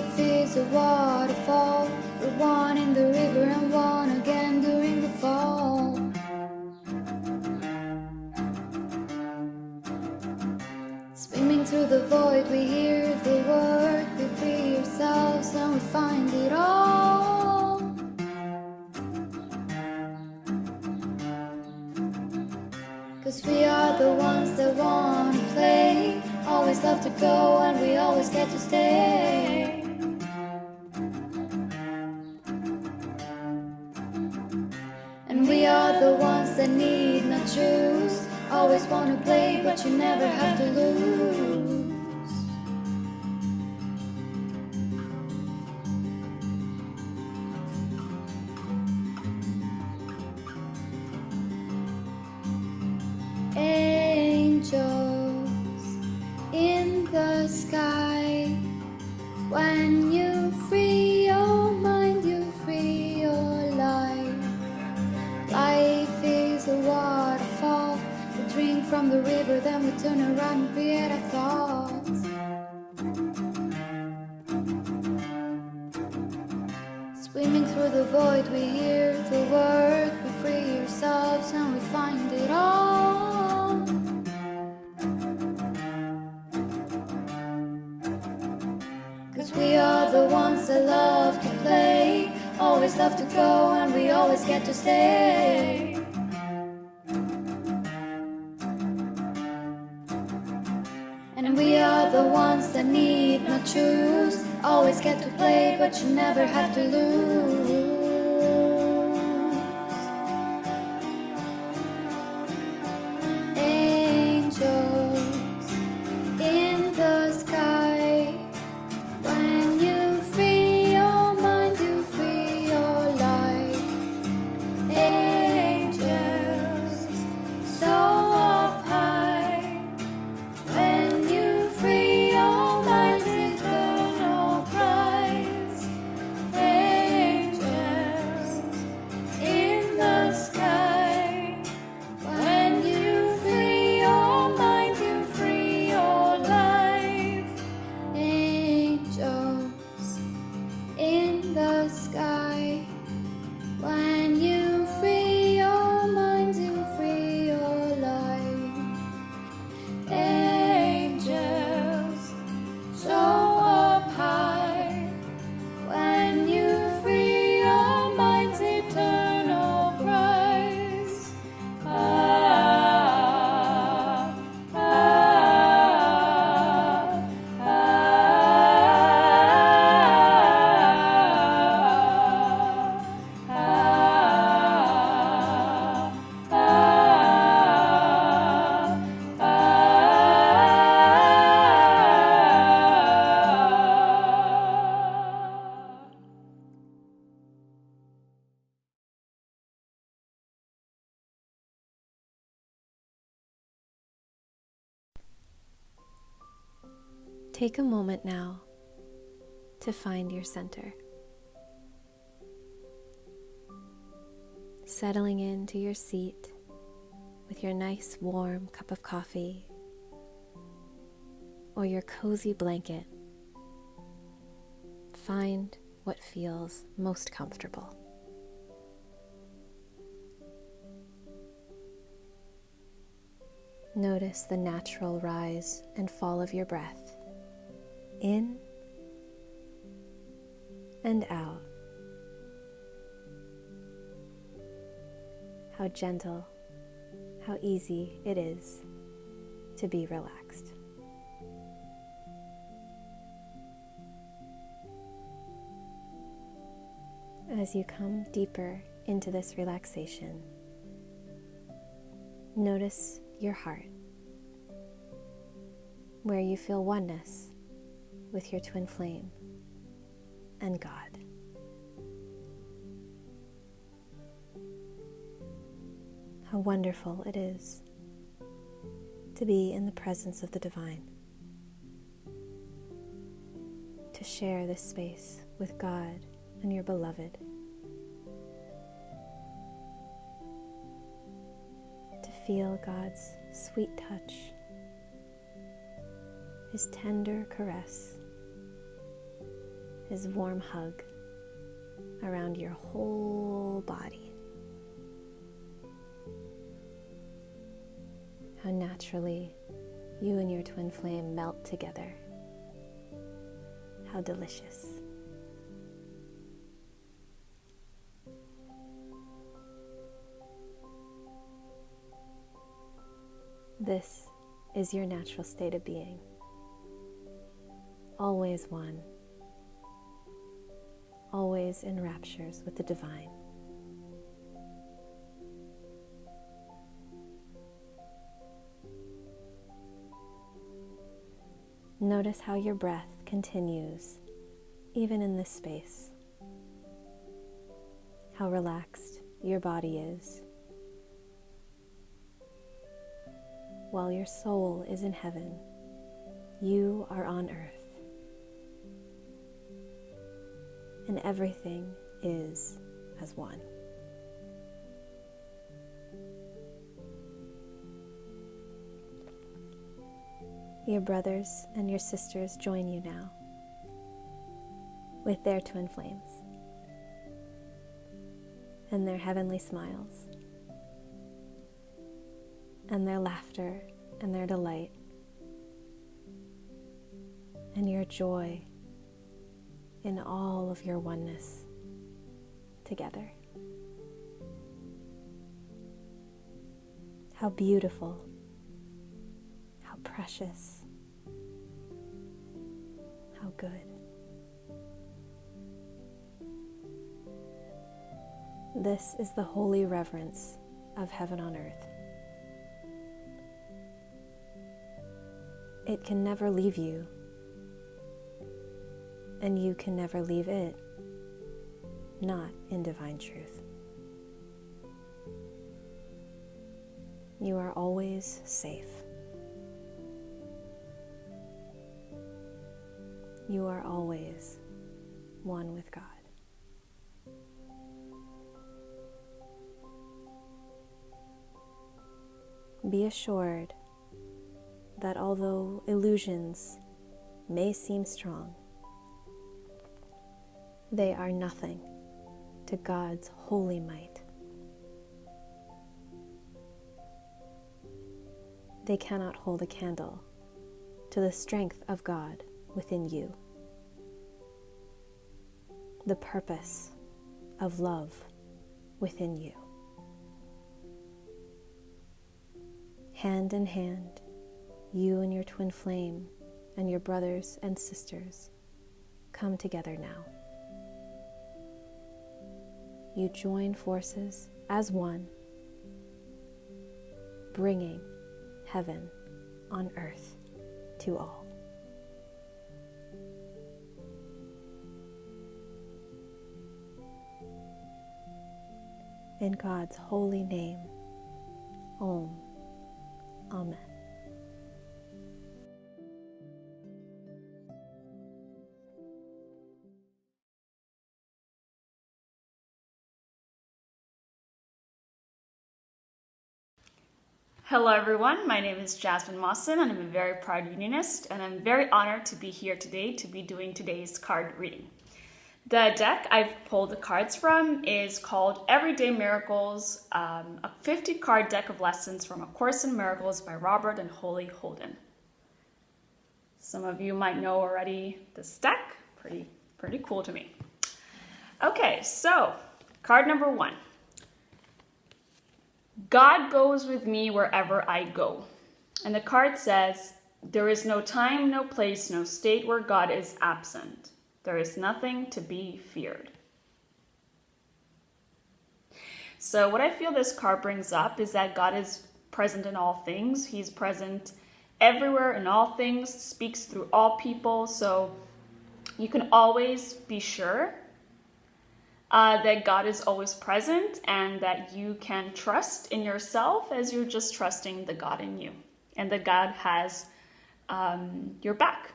Life is a waterfall. We're one in the river and one again during the fall. Swimming through the void, we hear the word. We free ourselves and we find it all. 'Cause we are the ones that wanna play. Always love to go and we always get to stay. And we are the ones that need not choose. Always wanna play but you never have to lose. Angels in the sky. When you free your mind, you free your life. Life is a waterfall. We drink from the river, then we turn around and create our thoughts. Swimming through the void, we hear the word. We free ourselves and we find it all. 'Cause we are the ones that love to play. Always love to go and we always get to stay. And we are the ones that need not choose. Always get to play but you never have to lose. Angels in the sky. When you free your mind, you free your life. Angels so up high. When you free your mind, eternal prize. Angels in the sky. When you free your mind, you free your life. Angels in the sky. When you free your mind, you free your life. Angels so up high. When you free your mind's eternal prize. Ah, ah, ah, Take a moment now to find your center. Settling into your seat with your nice warm cup of coffee or your cozy blanket. Find what feels most comfortable. Notice the natural rise and fall of your breath, in and out. How gentle, how easy it is to be relaxed. As you come deeper into this relaxation, notice your heart, where you feel oneness with your twin flame and God. How wonderful it is to be in the presence of the divine, to share this space with God and your beloved, to feel God's sweet touch, His tender caress, his warm hug around your whole body. How naturally you and your twin flame melt together. How delicious. This is your natural state of being. Always one. Always in raptures with the divine. Notice how your breath continues, even in this space. How relaxed your body is. While your soul is in heaven, you are on earth. And everything is as one. Your brothers and your sisters join you now with their twin flames and their heavenly smiles and their laughter and their delight and your joy in all of your oneness together. How beautiful, how precious, how good. This is the holy reverence of heaven on earth. It can never leave you, and you can never leave it, not in divine truth. You are always safe. You are always one with God. Be assured that although illusions may seem strong, they are nothing to God's holy might. They cannot hold a candle to the strength of God within you, the purpose of love within you. Hand in hand, you and your twin flame and your brothers and sisters come together now. You join forces as one, bringing heaven on earth to all. In God's holy name, Om. Amen. Hello everyone, my name is Jasmine Mawson and I'm a very proud unionist, and I'm very honored to be here today to be doing today's card reading. The deck I've pulled the cards from is called Everyday Miracles, a 50 card deck of lessons from A Course in Miracles by Robert and Holly Holden. Some of you might know already this deck, pretty cool to me. Okay, so card number 1. God goes with me wherever I go. And the card says, there is no time, no place, no state where God is absent. There is nothing to be feared. So what I feel this card brings up is that God is present in all things. He's present everywhere in all things, speaks through all people. So you can always be sure that God is always present and that you can trust in yourself as you're just trusting the God in you, and that God has your back.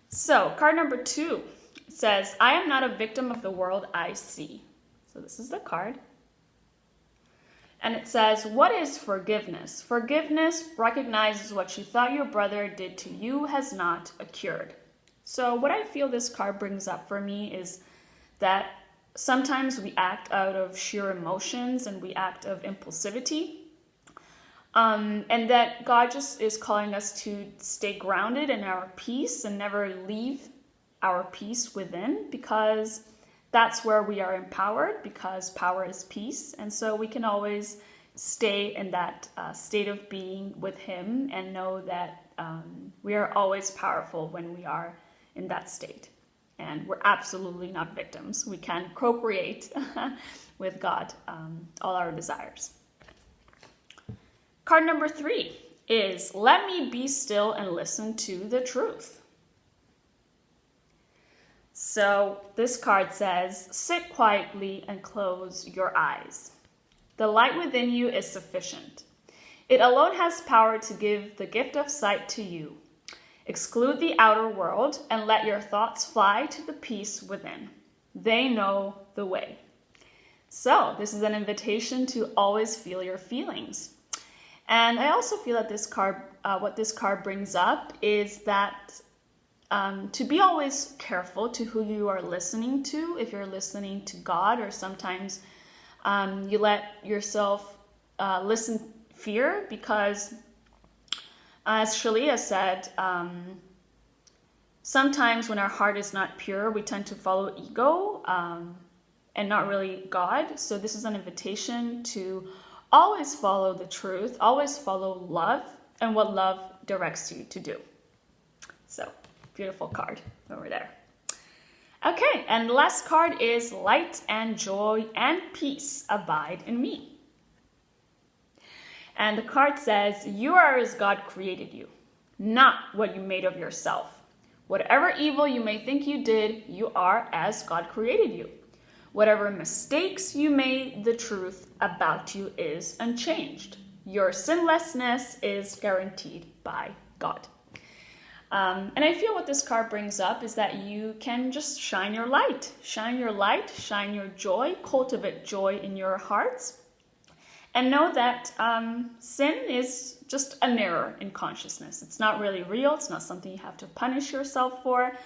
So card number 2 says, I am not a victim of the world I see. So this is the card. And it says, what is forgiveness? Forgiveness recognizes what you thought your brother did to you has not occurred. So, what I feel this card brings up for me is that sometimes we act out of sheer emotions and we act of impulsivity. And that God just is calling us to stay grounded in our peace and never leave our peace within, because that's where we are empowered, because power is peace. And so we can always stay in that state of being with Him and know that we are always powerful when we are in that state. And we're absolutely not victims. We can co-create with God all our desires. Card number 3 is let me be still and listen to the truth. So this card says, sit quietly and close your eyes. The light within you is sufficient. It alone has power to give the gift of sight to you. Exclude the outer world and let your thoughts fly to the peace within. They know the way. So this is an invitation to always feel your feelings. And I also feel that this card, what this card brings up is that to be always careful to who you are listening to. If you're listening to God, or sometimes you let yourself listen fear, because as Shaleia said, sometimes when our heart is not pure, we tend to follow ego and not really God. So this is an invitation to always follow the truth, always follow love and what love directs you to do. So, beautiful card over there. Okay, and the last card is light and joy and peace abide in me. And the card says, you are as God created you, not what you made of yourself. Whatever evil you may think you did, you are as God created you. Whatever mistakes you made, the truth about you is unchanged. Your sinlessness is guaranteed by God. And I feel what this card brings up is that you can just shine your light, shine your joy, cultivate joy in your hearts, and know that sin is just a mirror in consciousness. It's not really real. It's not something you have to punish yourself for.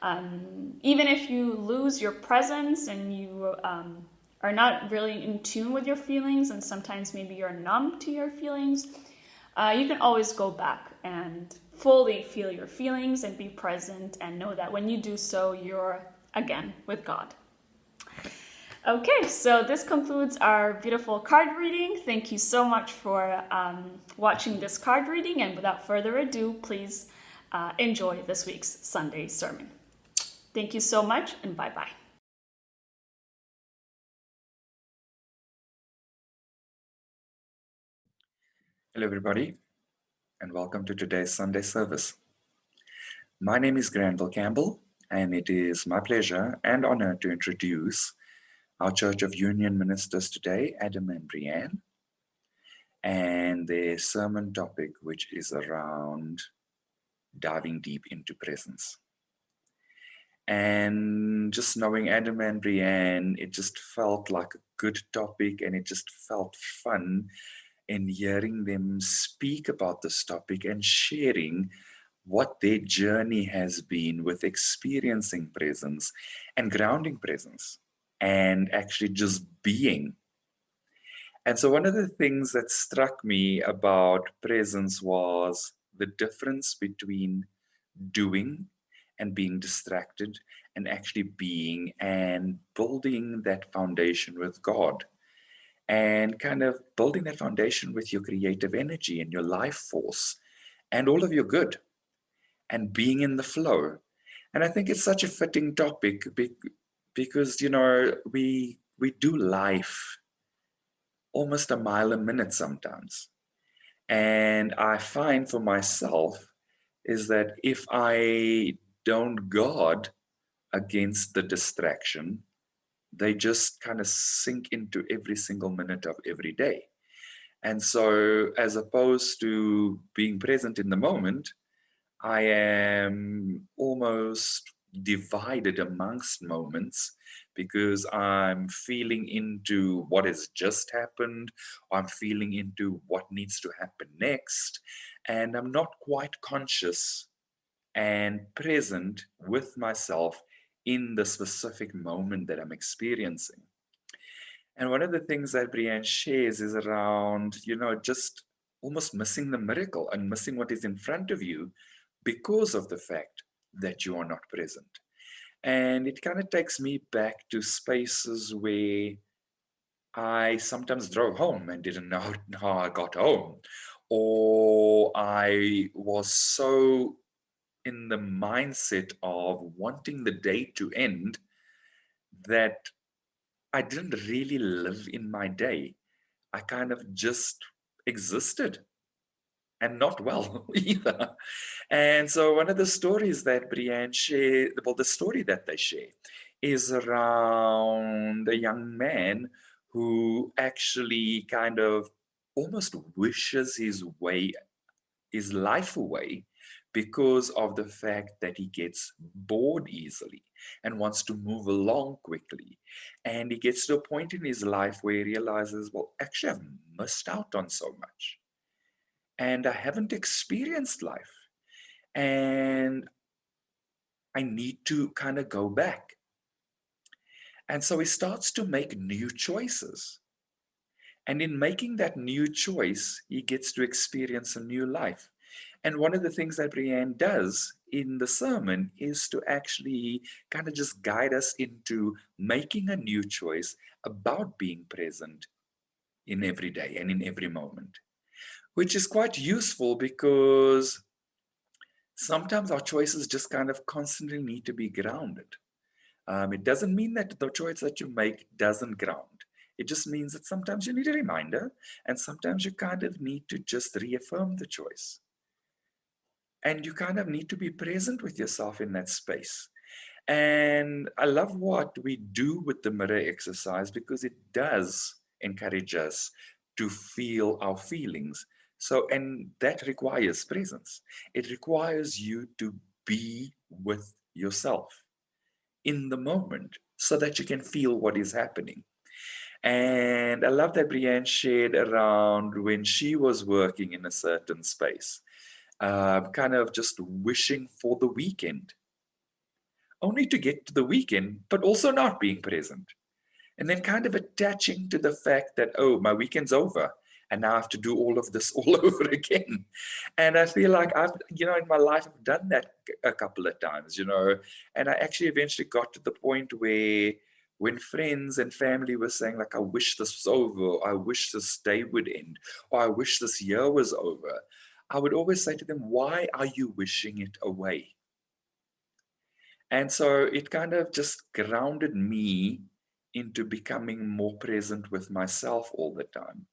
Even if you lose your presence and you are not really in tune with your feelings, and sometimes maybe you're numb to your feelings, you can always go back and fully feel your feelings and be present, and know that when you do so, you're again with God. Okay, so this concludes our beautiful card reading. Thank you so much for watching this card reading, and without further ado, please enjoy this week's Sunday sermon. Thank you so much, and bye-bye. Hello, everybody, and welcome to today's Sunday service. My name is Granville Campbell, and it is my pleasure and honor to introduce our Church of Union ministers today, Adam and Breann, and their sermon topic, which is around diving deep into presence. And just knowing Adam and Breann, it just felt like a good topic, and it just felt fun in hearing them speak about this topic and sharing what their journey has been with experiencing presence and grounding presence and actually just being. And so one of the things that struck me about presence was the difference between doing and being distracted and actually being and building that foundation with God, and kind of building that foundation with your creative energy and your life force and all of your good, and being in the flow. And I think it's such a fitting topic because, you know, we do life almost a mile a minute sometimes. And I find for myself is that if I don't guard against the distraction, they just kind of sink into every single minute of every day. And so as opposed to being present in the moment, I am almost divided amongst moments because I'm feeling into what has just happened, or I'm feeling into what needs to happen next, and I'm not quite conscious and present with myself in the specific moment that I'm experiencing. And one of the things that Breann shares is around, just almost missing the miracle and missing what is in front of you because of the fact that you are not present. And it kind of takes me back to spaces where I sometimes drove home and didn't know how I got home, or I was so in the mindset of wanting the day to end that I didn't really live in my day. I kind of just existed, and not well either. And so one of the stories that Breann share, well, the story that they share is around a young man who actually kind of almost wishes his life away because of the fact that he gets bored easily and wants to move along quickly. And he gets to a point in his life where he realizes, well, actually, I've missed out on so much and I haven't experienced life. And I need to kind of go back. And so he starts to make new choices. And in making that new choice, he gets to experience a new life. And one of the things that Breann does in the sermon is to actually kind of just guide us into making a new choice about being present in every day and in every moment, which is quite useful because sometimes our choices just kind of constantly need to be grounded. It doesn't mean that the choice that you make doesn't ground. It just means that sometimes you need a reminder, and sometimes you kind of need to just reaffirm the choice. And you kind of need to be present with yourself in that space. And I love what we do with the mirror exercise because it does encourage us to feel our feelings. So, and that requires presence. It requires you to be with yourself in the moment so that you can feel what is happening. And I love that Breann shared around when she was working in a certain space, kind of just wishing for the weekend, only to get to the weekend, but also not being present. And then kind of attaching to the fact that, oh, my weekend's over. And now I have to do all of this all over again. And I feel like I've, in my life, I've done that a couple of times, and I actually eventually got to the point where when friends and family were saying like, I wish this was over, or I wish this day would end, or I wish this year was over, I would always say to them, why are you wishing it away? And so it kind of just grounded me into becoming more present with myself all the time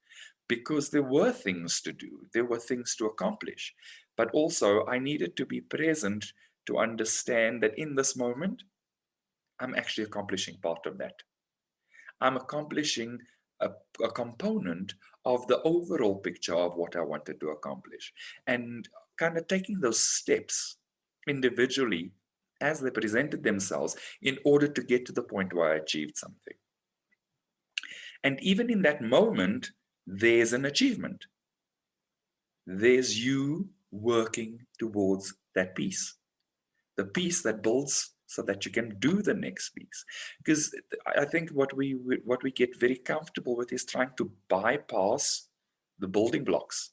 because there were things to do, there were things to accomplish. But also, I needed to be present to understand that in this moment, I'm actually accomplishing part of that. I'm accomplishing a component of the overall picture of what I wanted to accomplish. And kind of taking those steps individually as they presented themselves in order to get to the point where I achieved something. And even in that moment, there's an achievement. There's you working towards that piece, the piece that builds so that you can do the next piece. Because I think what we get very comfortable with is trying to bypass the building blocks.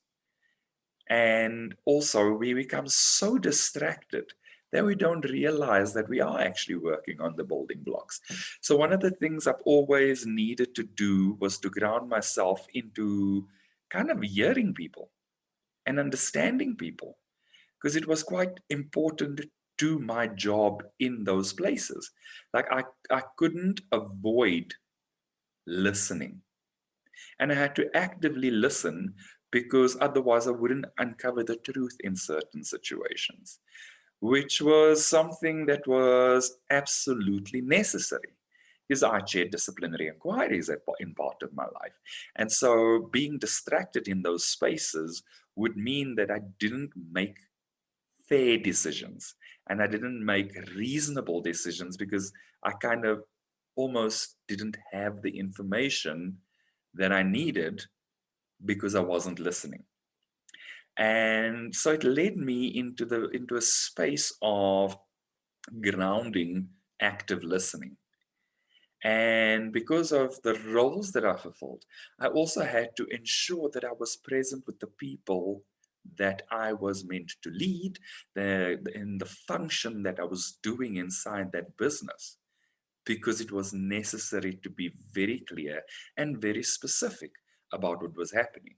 And also we become so distracted that we don't realize that we are actually working on the building blocks. So one of the things I've always needed to do was to ground myself into kind of hearing people and understanding people, because it was quite important to my job in those places. Like I couldn't avoid listening. And I had to actively listen because otherwise I wouldn't uncover the truth in certain situations, which was something that was absolutely necessary because I chaired disciplinary inquiries in part of my life. And so being distracted in those spaces would mean that I didn't make fair decisions and I didn't make reasonable decisions because I kind of almost didn't have the information that I needed because I wasn't listening. And so it led me into a space of grounding, active listening. And because of the roles that I fulfilled, I also had to ensure that I was present with the people that I was meant to lead, in the function that I was doing inside that business, because it was necessary to be very clear and very specific about what was happening.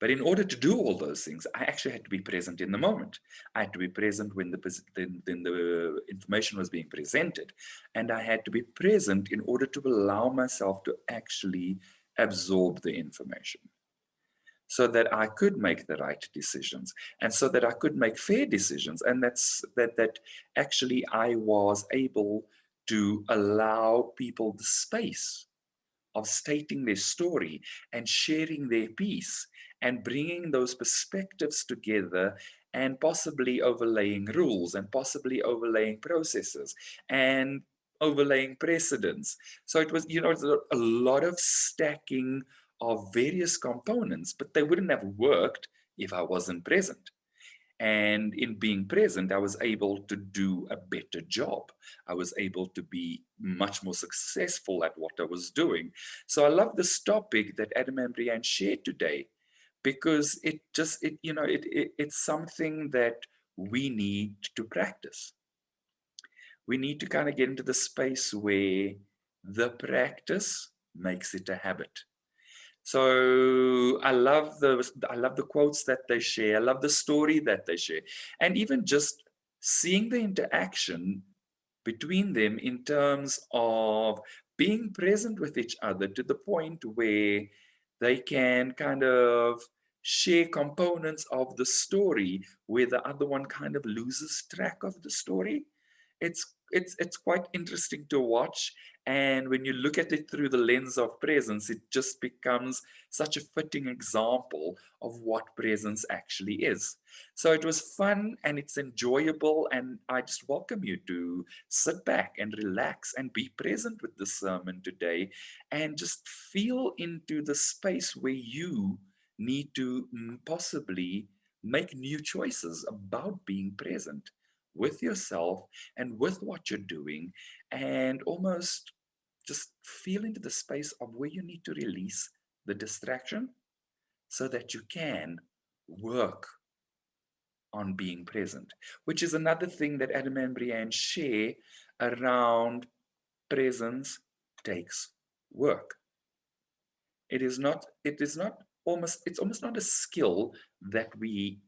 But in order to do all those things, I actually had to be present in the moment. I had to be present when the information was being presented. And I had to be present in order to allow myself to actually absorb the information so that I could make the right decisions and so that I could make fair decisions. And that actually I was able to allow people the space of stating their story and sharing their piece and bringing those perspectives together and possibly overlaying rules and possibly overlaying processes and overlaying precedents. So it was, it's a lot of stacking of various components, but they wouldn't have worked if I wasn't present. And in being present, I was able to do a better job. I was able to be much more successful at what I was doing. So I love this topic that Adam and Breann shared today, because it's something that we need to practice. We need to kind of get into the space where the practice makes it a habit. So I love the quotes that they share. I love the story that they share, and even just seeing the interaction between them in terms of being present with each other to the point where they can kind of share components of the story where the other one kind of loses track of the story. It's quite interesting to watch, and when you look at it through the lens of presence, it just becomes such a fitting example of what presence actually is. So it was fun and it's enjoyable, and I just welcome you to sit back and relax and be present with the sermon today and just feel into the space where you need to possibly make new choices about being present with yourself and with what you're doing, and almost just feel into the space of where you need to release the distraction so that you can work on being present, which is another thing that Adam and Breann share around presence takes work. It's almost not a skill that we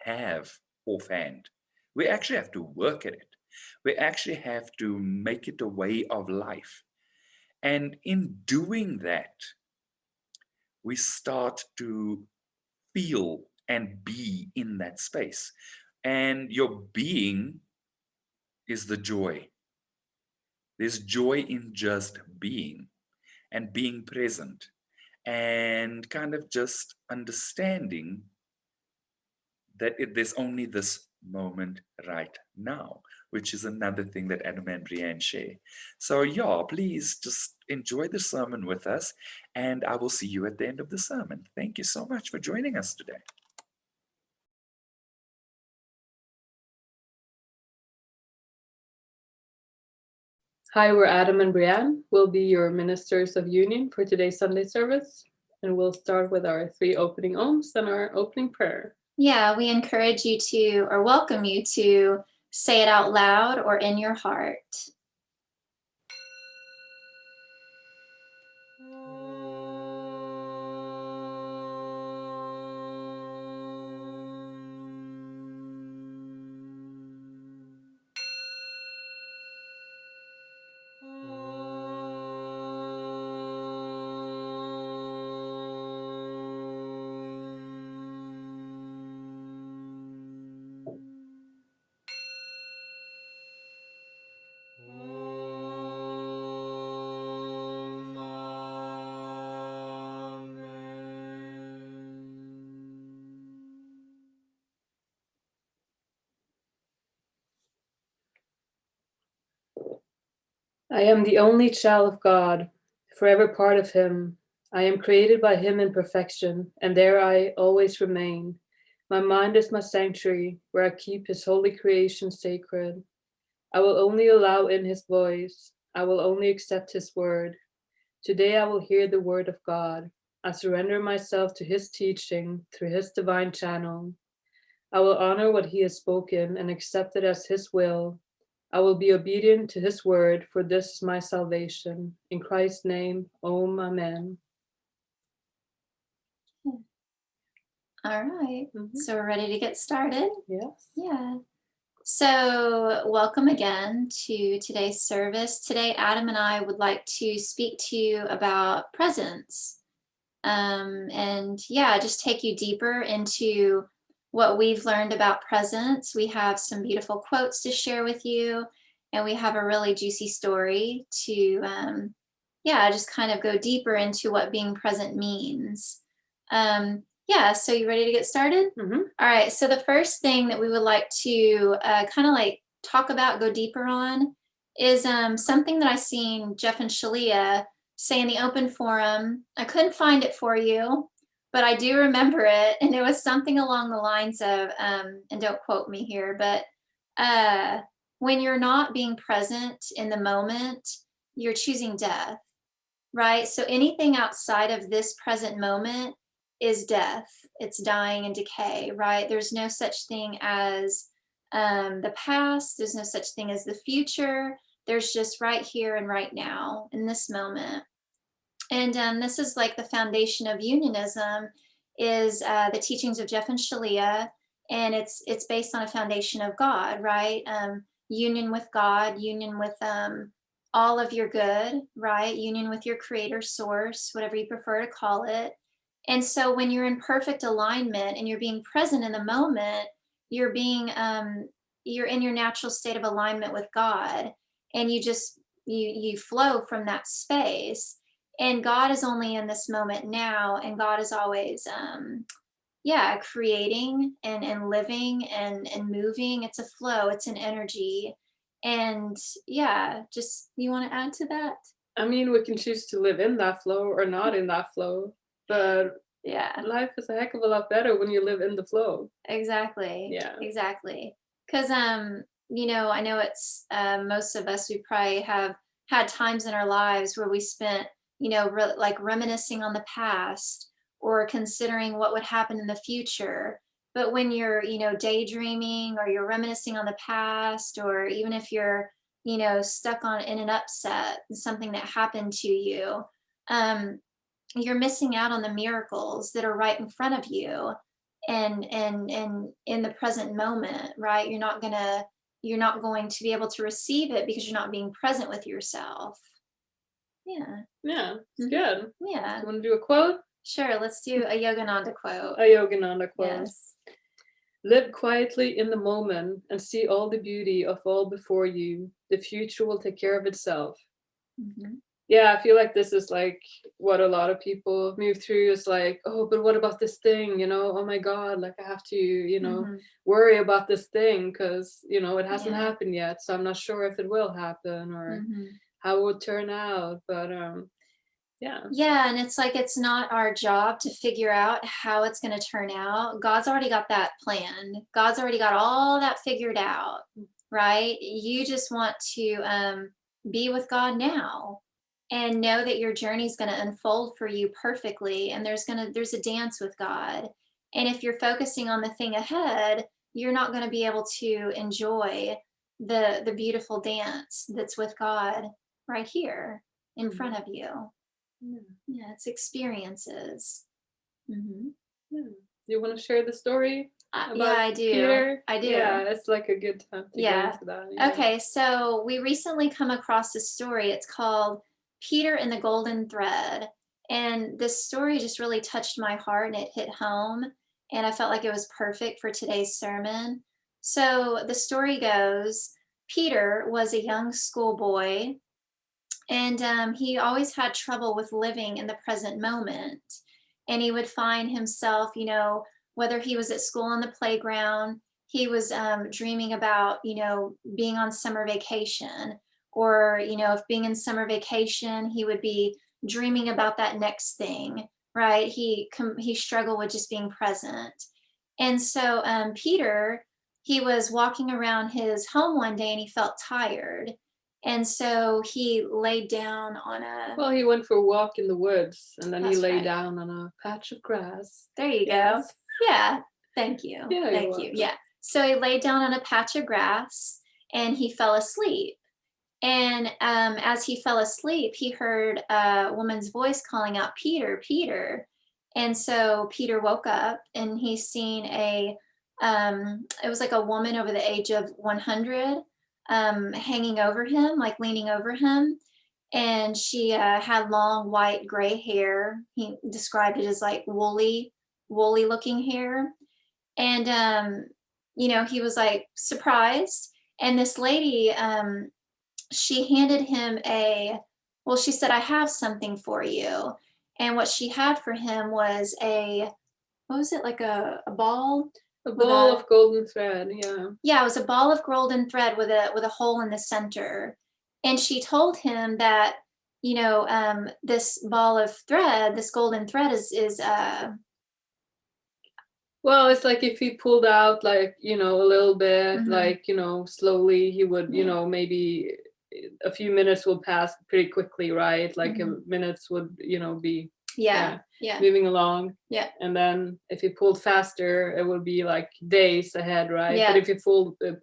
have offhand. We actually have to work at it. We actually have to make it a way of life. And in doing that, we start to feel and be in that space. And your being is the joy. There's joy in just being and being present and kind of just understanding that there's only this moment right now, which is another thing that Adam and Breann share. So yeah, please just enjoy the sermon with us, and I will see you at the end of the sermon. Thank you so much for joining us today. Hi, we're Adam and Breann. We'll be your ministers of union for today's Sunday service, and we'll start with our 3 opening ohms and our opening prayer. Yeah, we encourage you to, or welcome you to, say it out loud or in your heart. I am the only child of God, forever part of Him, I am created by him in perfection, and there I always remain. My mind is my sanctuary, where I keep his holy creation sacred. I will only allow in his voice. I will only accept his word. Today I will hear the word of God. I surrender myself to his teaching through his divine channel. I will honor what he has spoken and accept it as his will. I will be obedient to his word, for this is my salvation. In Christ's name, Om, Amen. All right. Mhm. So we're ready to get started? Yes. Yeah. So welcome again to today's service. Today, Adam and I would like to speak to you about presence. And yeah, just take you deeper into what we've learned about presence. We have some beautiful quotes to share with you, and we have a really juicy story to, just kind of go deeper into what being present means. So you ready to get started? Mm-hmm. All right, so the first thing that we would like to kind of like talk about, go deeper on, is something that I seen Jeff and Shaleia say in the open forum. I couldn't find it for you, but I do remember it, and it was something along the lines of, and don't quote me here, but when you're not being present in the moment, you're choosing death, right? So anything outside of this present moment is death. It's dying and decay, right? There's no such thing as the past. There's no such thing as the future. There's just right here and right now in this moment. And this is like the foundation of unionism, is the teachings of Jeff and Shaleia, and it's based on a foundation of God, right? Union with God, union with all of your good, right? Union with your creator source, whatever you prefer to call it. And so when you're in perfect alignment and you're being present in the moment, you're being you're in your natural state of alignment with God, and you flow from that space. And God is only in this moment now, and God is always creating and living and moving. It's a flow, it's an energy. And just, you want to add to that? I mean, we can choose to live in that flow or not in that flow, but life is a heck of a lot better when you live in the flow. Exactly. Yeah. Exactly. Because I know it's most of us, we probably have had times in our lives where we spent like reminiscing on the past or considering what would happen in the future. But when you're daydreaming, or you're reminiscing on the past, or even if you're stuck in an upset, something that happened to you, you're missing out on the miracles that are right in front of you, and in the present moment, right? You're not going to be able to receive it because you're not being present with yourself. It's good. Yeah. You want to do a quote? Sure, let's do a Yogananda quote. A Yogananda quote. Yes. Live quietly in the moment and see all the beauty of all before you. The future will take care of itself. Mm-hmm. Yeah, I feel like this is like what a lot of people move through, is like, oh, but what about this thing? Oh my God, like I have to, worry about this thing because, it hasn't happened yet. So I'm not sure if it will happen or how it would turn out. But and it's like, it's not our job to figure out how it's going to turn out. God's already got that planned. God's already got all that figured out, right? You just want to be with God now and know that your journey is going to unfold for you perfectly, and there's a dance with God. And if you're focusing on the thing ahead, you're not going to be able to enjoy the beautiful dance that's with God right here in front of you. It's experiences. You want to share the story? I do. Peter? I do. Yeah, it's like a good time to go into that. Yeah. Okay, so we recently come across this story. It's called Peter and the Golden Thread. And this story just really touched my heart, and it hit home. And I felt like it was perfect for today's sermon. So the story goes, Peter was a young schoolboy, and he always had trouble with living in the present moment. And he would find himself, whether he was at school on the playground, he was dreaming about, being on summer vacation, or, if being in summer vacation, he would be dreaming about that next thing, right? He struggled with just being present. And so Peter, he was walking around his home one day and he felt tired. And so he laid down on a... Well, he went for a walk in the woods and then he That's lay right. down on a patch of grass. There you Yes. go. Yeah. Thank you. Yeah, Thank you're you. welcome. Yeah. So he laid down on a patch of grass and he fell asleep. And as he fell asleep, he heard a woman's voice calling out, Peter, Peter. And so Peter woke up and he's seen it was like a woman over the age of 100 hanging over him, like leaning over him. And she had long white gray hair. He described it as like woolly looking hair. And, he was like surprised. And this lady, she handed him she said, I have something for you. And what she had for him was what was it, like a ball? A ball of golden thread, yeah. Yeah, it was a ball of golden thread with a hole in the center. And she told him that, this ball of thread, this golden thread is well, it's like if he pulled out like, a little bit, Mhm. like, slowly, he would, Yeah. maybe a few minutes will pass pretty quickly, right? Like Mhm. minutes would, be Yeah. moving along. Yeah. And then if he pulled faster, it would be like days ahead, right? Yeah. But if he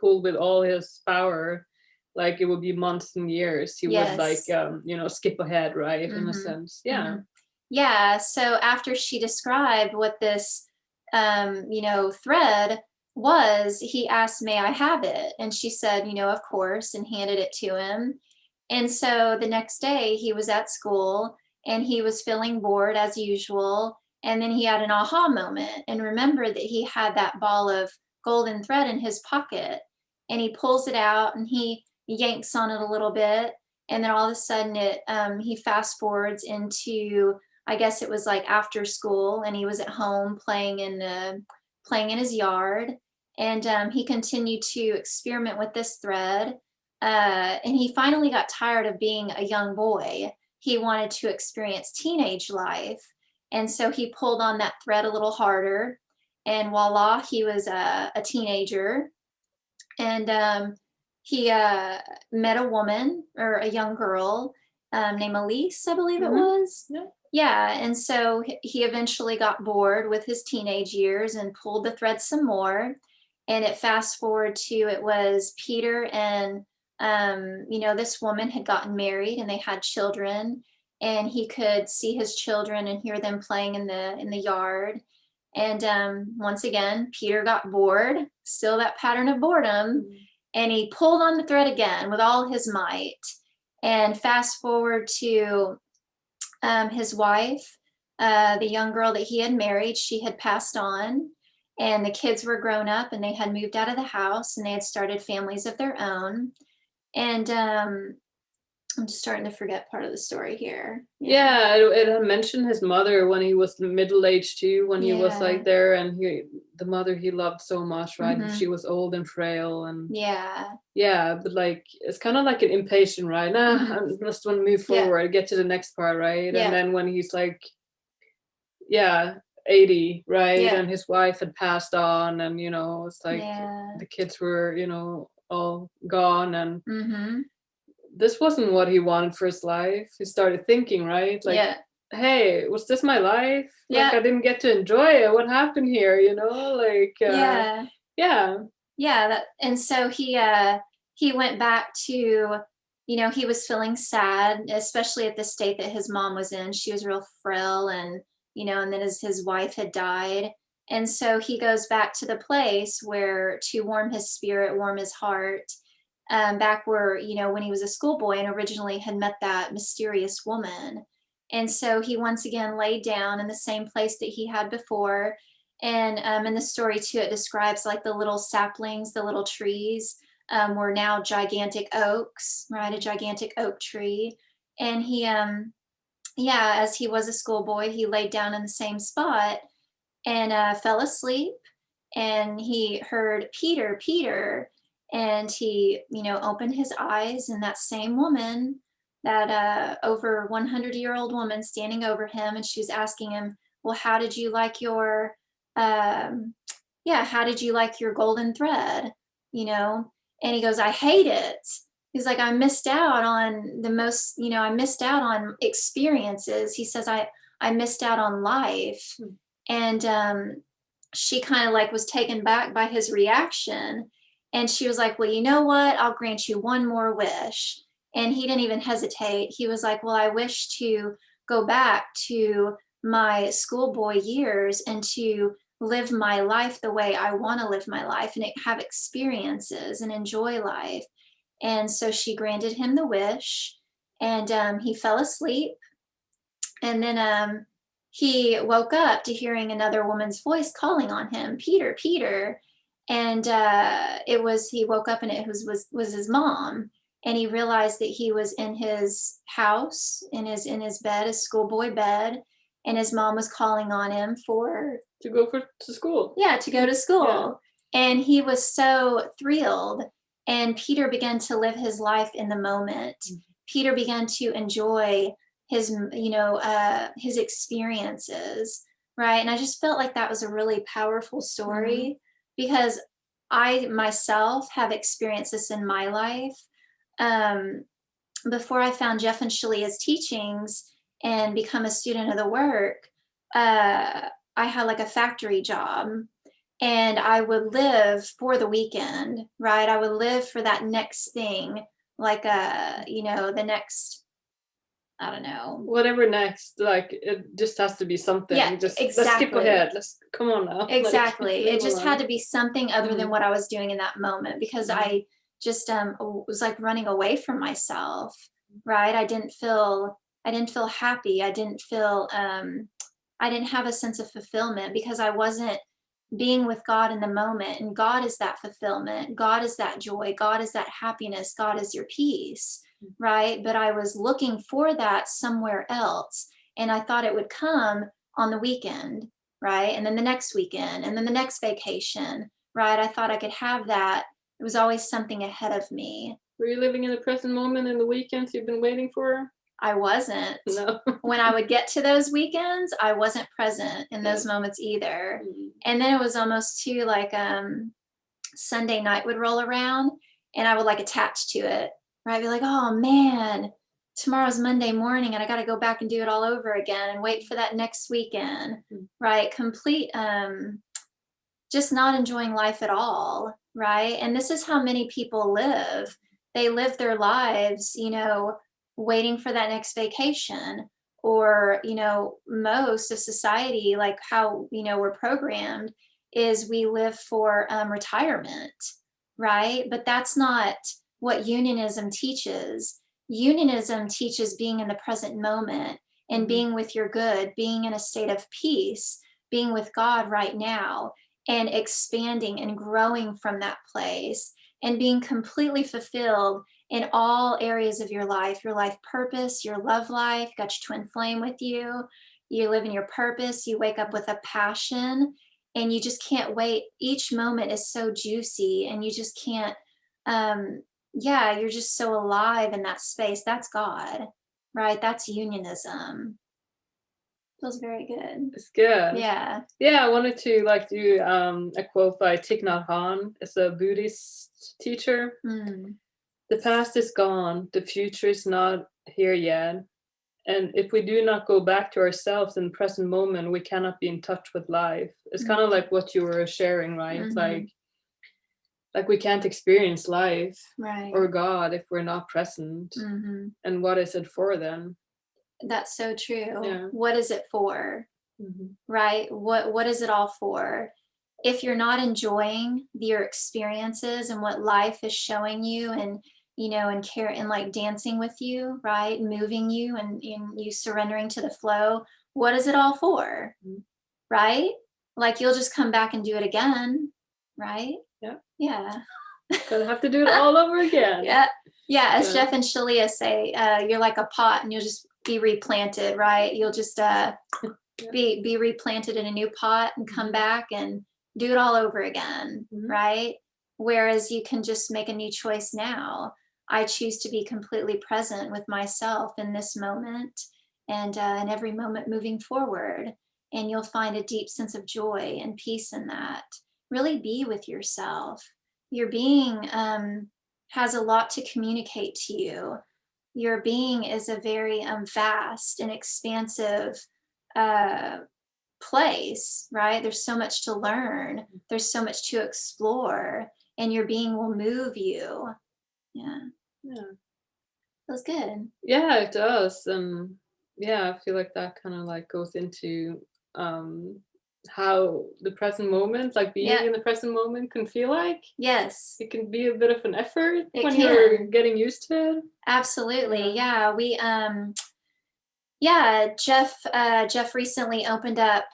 pulled with all his power, like it would be months and years. He would like, Yes. skip ahead, right? In a Mhm. sense. Yeah. Mhm. Yeah. So after she described what this, thread was, he asked, may I have it? And she said, of course, and handed it to him. And so the next day he was at school and he was feeling bored as usual. And then he had an aha moment and remembered that he had that ball of golden thread in his pocket. And he pulls it out and he yanks on it a little bit. And then all of a sudden he fast forwards into, I guess it was like after school, and he was at home playing in his yard. And he continued to experiment with this thread. And he finally got tired of being a young boy. He wanted to experience teenage life. And so he pulled on that thread a little harder. And voila, he was a teenager. And he met a woman or a young girl named Elise, I believe it was. Yeah. Yeah, and so he eventually got bored with his teenage years and pulled the thread some more. And it fast forward to it was Peter and this woman had gotten married and they had children, and he could see his children and hear them playing in the yard. And once again, Peter got bored, still that pattern of boredom, and he pulled on the thread again with all his might. And fast forward to his wife, the young girl that he had married, she had passed on, and the kids were grown up and they had moved out of the house and they had started families of their own. And I'm just starting to forget part of the story here. Yeah, it had mentioned his mother when he was middle-aged too, when he was like there, and the mother he loved so much, right? Mhm. She was old and frail, and Yeah. but like it's kind of like an impatient, right? I just want to move forward, get to the next part, right? Yeah. And then when he's like, 80, right? Yeah. And his wife had passed on, and it's like Yeah. the kids were, all gone, and Mm-hmm. this wasn't what he wanted for his life. He started thinking, right? Like, hey, was this my life? Yeah. Like I didn't get to enjoy it. What happened here? Like Yeah. And so he went back to, he was feeling sad, especially at the state that his mom was in. She was real frail, and and then his wife had died. And so he goes back to the place where to warm his spirit, warm his heart, back where, when he was a schoolboy and originally had met that mysterious woman. And so he once again laid down in the same place that he had before. And in the story too, it describes like the little saplings, the little trees were now gigantic oaks, right? A gigantic oak tree. And he, as he was a schoolboy, he laid down in the same spot and fell asleep. And he heard Peter, Peter, and he, opened his eyes, and that same woman that over 100-year-old woman standing over him, and she was asking him, well, how did you like your how did you like your golden thread, and he goes, I hate it. He's like, I missed out on the most, I missed out on experiences. He says, I missed out on life. And she kind of like was taken back by his reaction. And she was like, well, you know what? I'll grant you one more wish. And he didn't even hesitate. He was like, well, I wish to go back to my schoolboy years and to live my life the way I want to live my life and have experiences and enjoy life. And so she granted him the wish, and he fell asleep. And then he woke up to hearing another woman's voice calling on him, Peter, Peter. And he woke up and it was his mom. And he realized that he was in his house, in his bed, his schoolboy bed, and his mom was calling on him to go to school. Yeah, to go to school. Yeah. And he was so thrilled. And Peter began to live his life in the moment. Mm-hmm. Peter began to enjoy his experiences, right? And I just felt like that was a really powerful story, because I myself have experienced this in my life. Before I found Jeff and Shaleia's teachings and become a student of the work, I had like a factory job, and I would live for the weekend, right? I would live for that next thing, like the next, I don't know. Whatever next, like it just has to be something. Yeah, just exactly. Let's skip ahead. Come on now. Exactly. It just had to be something other than what I was doing in that moment, because I just was like running away from myself, right? I didn't feel happy. I didn't have a sense of fulfillment, because I wasn't being with God in the moment. And God is that fulfillment. God is that joy. God is that happiness. God is your peace, right? But I was looking for that somewhere else. And I thought it would come on the weekend, right? And then the next weekend, and then the next vacation, right? I thought I could have that. It was always something ahead of me. Were you living in the present moment in the weekends you've been waiting for? I wasn't. No. When I would get to those weekends, I wasn't present in those moments either. And then it was almost too like Sunday night would roll around, and I would like attach to it, right? I'd be like, oh man, tomorrow's Monday morning and I got to go back and do it all over again and wait for that next weekend, right? Complete, just not enjoying life at all, right? And this is how many people live. They live their lives, waiting for that next vacation, or, most of society, like how, we're programmed, is we live for retirement, right? But that's not what unionism teaches. Unionism teaches being in the present moment and being with your good, being in a state of peace, being with God right now, and expanding and growing from that place, and being completely fulfilled in all areas of your life purpose, your love life, got your twin flame with you, you live in your purpose, you wake up with a passion, and you just can't wait. Each moment is so juicy, and you just can't, you're just so alive in that space. That's God, right? That's unionism. Feels very good. It's good. Yeah. Yeah, I wanted to do a quote by Thich Nhat Hanh. It's a Buddhist teacher. The past is gone. The future is not here yet. And if we do not go back to ourselves in the present moment, we cannot be in touch with life. It's kind of like what you were sharing, right? Like we can't experience life, right, or God if we're not present. And what is it for then? That's so true. Yeah. What is it for? Right? What is it all for? If you're not enjoying your experiences and what life is showing you, and and care, and like dancing with you, right, moving you, and you surrendering to the flow, what is it all for? Right? Like you'll just come back and do it again, right? Yeah. Gonna have to do it all over again. As Jeff and Shaleia say, you're like a pot, and you'll just be replanted, right? You'll just be replanted in a new pot and come back and do it all over again, right? Whereas you can just make a new choice now. I choose to be completely present with myself in this moment and in every moment moving forward. And you'll find a deep sense of joy and peace in that. Really be with yourself. Your being has a lot to communicate to you. Your being is a very vast and expansive place, right? There's so much to learn, there's so much to explore, and your being will move you. Yeah, feels good. Yeah, it does. And yeah, I feel like that kind of like goes into how the present moment, like being in the present moment, can feel like. Yes, It can be a bit of an effort it when can. you're getting used to it. Absolutely. Yeah, we Jeff recently opened up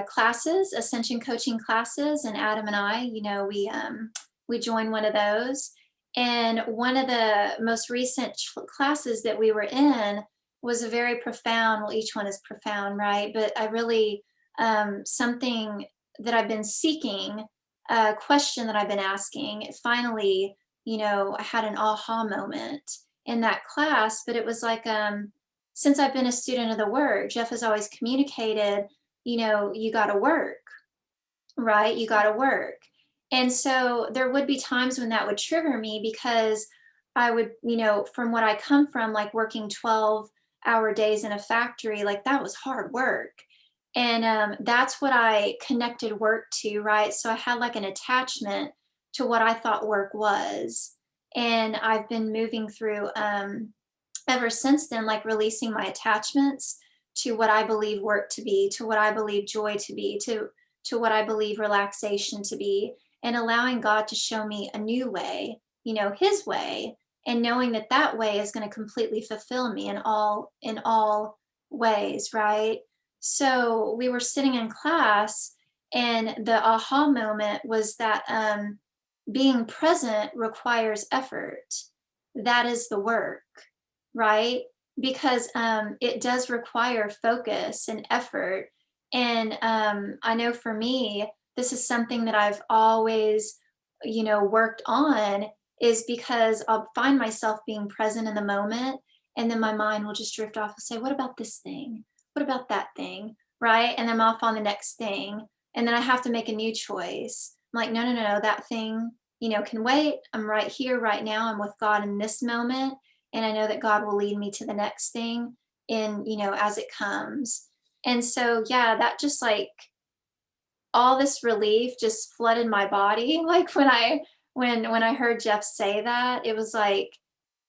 classes, Ascension coaching classes, and Adam and I, we joined one of those. And one of the most recent classes that we were in was a very profound, well, each one is profound, right? But I really, something that I've been seeking, a question that I've been asking, finally, I had an aha moment in that class, but it was like, since I've been a student of the word, Jeff has always communicated, you got to work, right? You got to work. And so there would be times when that would trigger me because I would, from what I come from, like working 12-hour days in a factory, like that was hard work. And that's what I connected work to, right? So I had like an attachment to what I thought work was. And I've been moving through, ever since then, like releasing my attachments to what I believe work to be, to what I believe joy to be, to what I believe relaxation to be, and allowing God to show me a new way, his way, and knowing that that way is going to completely fulfill me in all ways, right? So we were sitting in class, and the aha moment was that being present requires effort. That is the work, right? Because it does require focus and effort. And I know for me, this is something that I've always, worked on, is because I'll find myself being present in the moment, and then my mind will just drift off and say, what about this thing? What about that thing? Right? And I'm off on the next thing. And then I have to make a new choice. I'm like, no, that thing, can wait. I'm right here, right now. I'm with God in this moment. And I know that God will lead me to the next thing as it comes. And so, yeah, that just like all this relief just flooded my body. Like when I heard Jeff say that, it was like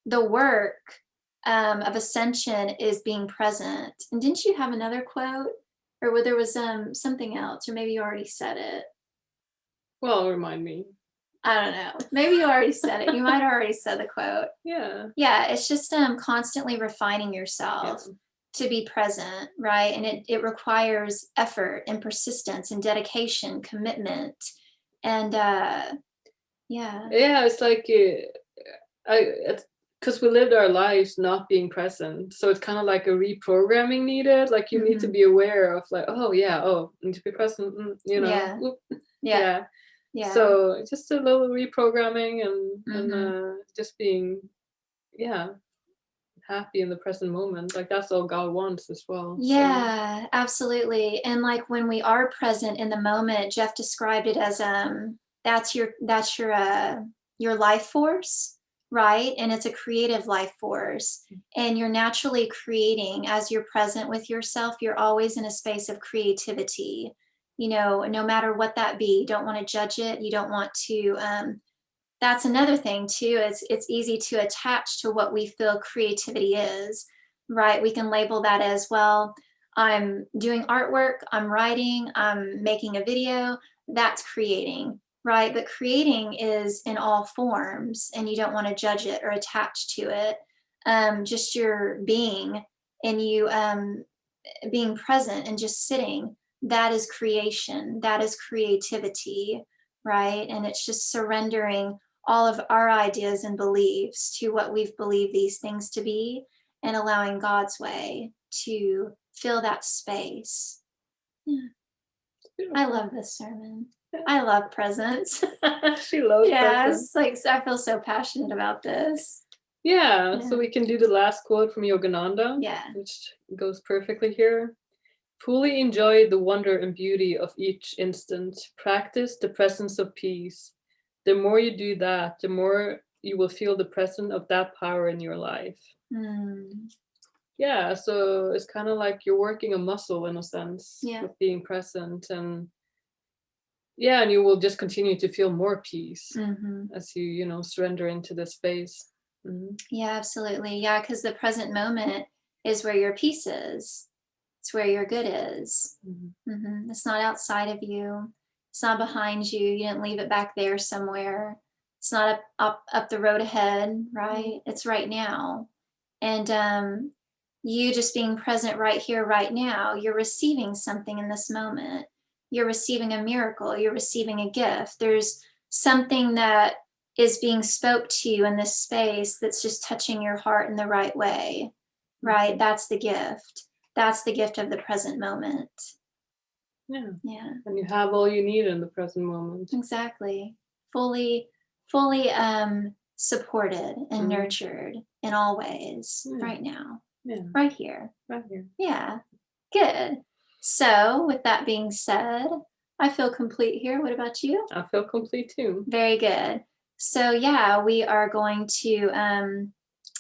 the work of ascension is being present. And didn't you have another quote, or there was something else, or maybe you already said it? Well, remind me. I don't know. Maybe you already said it. You might have already said the quote. Yeah, it's just constantly refining yourself to be present, right? And it requires effort and persistence and dedication, commitment, and it's like because we lived our lives not being present, so it's kind of like a reprogramming needed. Like you need to be aware of like, I need to be present, Yeah. So just a little reprogramming and just being happy in the present moment. Like that's all God wants as well. Yeah, absolutely. And like when we are present in the moment, Jeff described it as that's your life force, right? And it's a creative life force. And you're naturally creating as you're present with yourself. You're always in a space of creativity. No matter what that be, you don't want to judge it. You don't want to that's another thing too. It's easy to attach to what we feel creativity is, right? We can label that as, well, I'm doing artwork, I'm writing, I'm making a video. That's creating, right? But creating is in all forms, and you don't want to judge it or attach to it. Just your being, and you being present and just sitting, that is creation, that is creativity, right? And it's just surrendering all of our ideas and beliefs to what we've believed these things to be, and allowing God's way to fill that space. Yeah. I love this sermon. I love presence. She loves yes, presence. like I feel so passionate about this. Yeah, so we can do the last quote from Yogananda, Yeah. which goes perfectly here. Fully enjoy the wonder and beauty of each instant. Practice the presence of peace. The more you do that, the more you will feel the presence of that power in your life. Yeah, so it's kind of like you're working a muscle in a sense with being present, and yeah, and you will just continue to feel more peace as you surrender into the space. Yeah, absolutely. Yeah, because the present moment is where your peace is. It's where your good is. It's not outside of you. It's not behind you. You didn't leave it back there somewhere. It's not up the road ahead, right? It's right now. And you just being present right here, right now, you're receiving something in this moment. You're receiving a miracle. You're receiving a gift. There's something that is being spoke to you in this space that's just touching your heart in the right way, right? That's the gift. That's the gift of the present moment. Yeah. And you have all you need in the present moment. Exactly. Fully supported and nurtured in all ways right now. Right here. Yeah. Good. So with that being said, I feel complete here. What about you? I feel complete too. Very good. So yeah, we are going to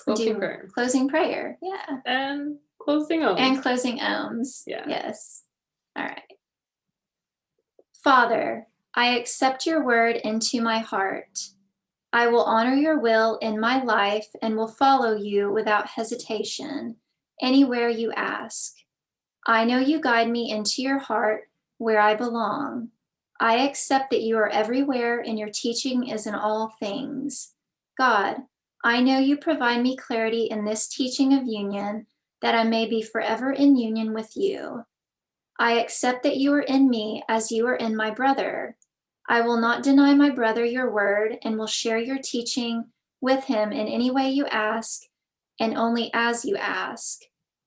closing prayer. Yeah. And closing ohms. And closing ohms. Yeah. Yes. All right. Father, I accept your word into my heart. I will honor your will in my life and will follow you without hesitation anywhere you ask. I know you guide me into your heart where I belong. I accept that you are everywhere and your teaching is in all things. God, I know you provide me clarity in this teaching of union, that I may be forever in union with you. I accept that you are in me as you are in my brother. I will not deny my brother your word and will share your teaching with him in any way you ask and only as you ask.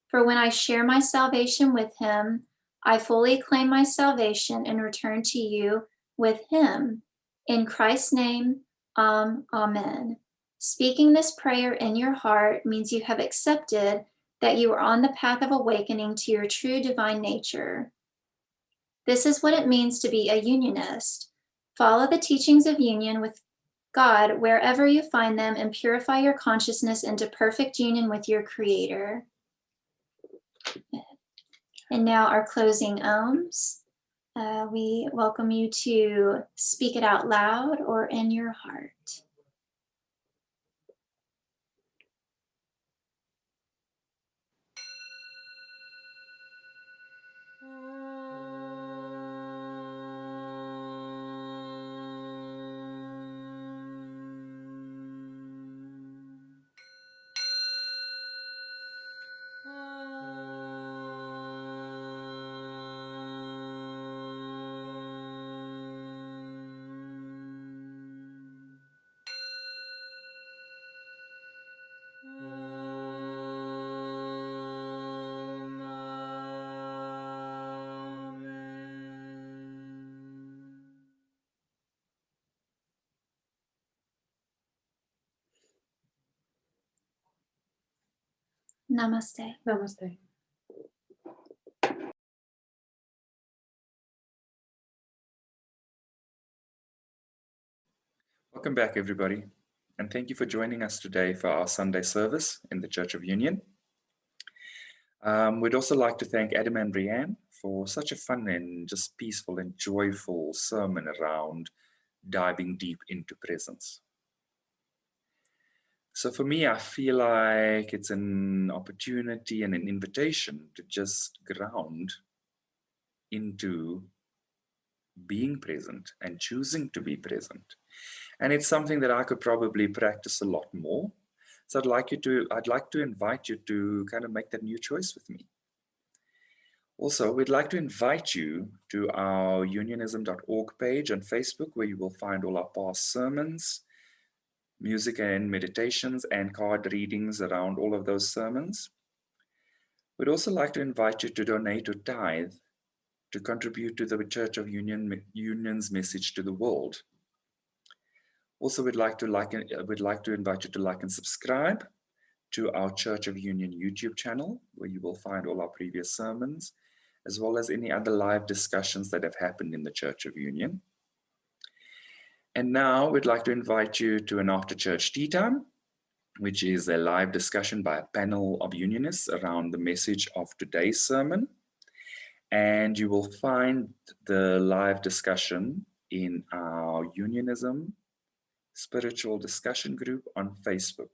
For when I share my salvation with him, I fully claim my salvation and return to you with him. In Christ's name, Amen. Speaking this prayer in your heart means you have accepted that you are on the path of awakening to your true divine nature. This is what it means to be a unionist. Follow the teachings of union with God wherever you find them and purify your consciousness into perfect union with your Creator. And now our closing ohms. We welcome you to speak it out loud or in your heart. Namaste. Namaste. Welcome back, everybody, and thank you for joining us today for our Sunday service in the Church of Union. We'd also like to thank Adam and Breann for such a fun and just peaceful and joyful sermon around diving deep into presence. So for me, I feel like it's an opportunity and an invitation to just ground into being present and choosing to be present. And it's something that I could probably practice a lot more. So I'd like to invite you to kind of make that new choice with me. Also, we'd like to invite you to our unionism.org page on Facebook, where you will find all our past sermons, music and meditations, and card readings around all of those sermons. We'd also like to invite you to donate or tithe to contribute to the Church of Union's message to the world. Also, we'd like to invite you to like and subscribe to our Church of Union YouTube channel, where you will find all our previous sermons, as well as any other live discussions that have happened in the Church of Union. And now we'd like to invite you to an after-church tea time, which is a live discussion by a panel of unionists around the message of today's sermon. And you will find the live discussion in our Unionism Spiritual Discussion group on Facebook.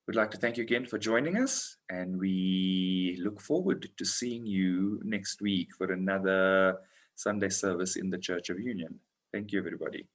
We'd like to thank you again for joining us, and we look forward to seeing you next week for another Sunday service in the Church of Union. Thank you, everybody.